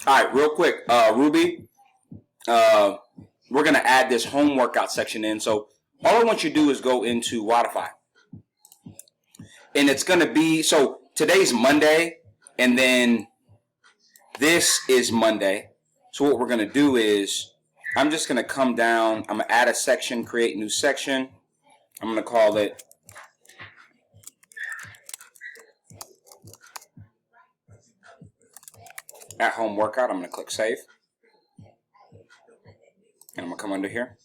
All right, real quick, Ruby. We're gonna add this home workout section in. So all I want you to do is go into Wodify, and it's gonna be so today's Monday, and then this is Monday. So what we're gonna do is I'm just gonna come down. I'm gonna add a section, create a new section. I'm gonna call it at home workout. I'm gonna click save, and I'm gonna come under here.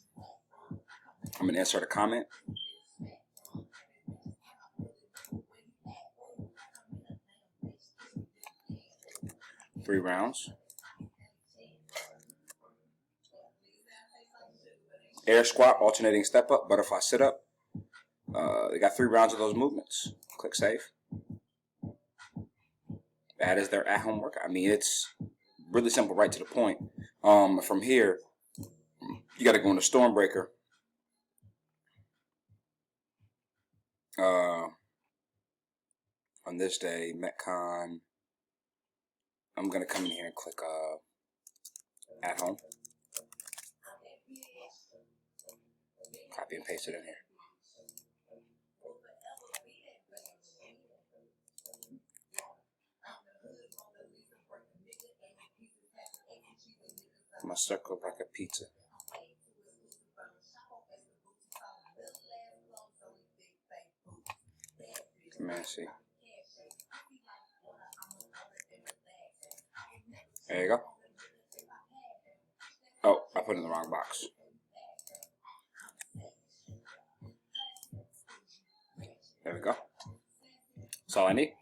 I'm gonna insert a comment. 3 rounds. Air squat, alternating step up, butterfly sit up. They got 3 rounds of those movements. Click save. That is their at-home workout. I mean, it's really simple, right to the point. From here, you got to go into Stormbreaker. On this day, Metcon. I'm gonna come in here and click at home. Copy and paste it in here. I'm gonna circle like a pizza. Command C. There you go. Oh, I put it in the wrong box. There we go. That's all I need.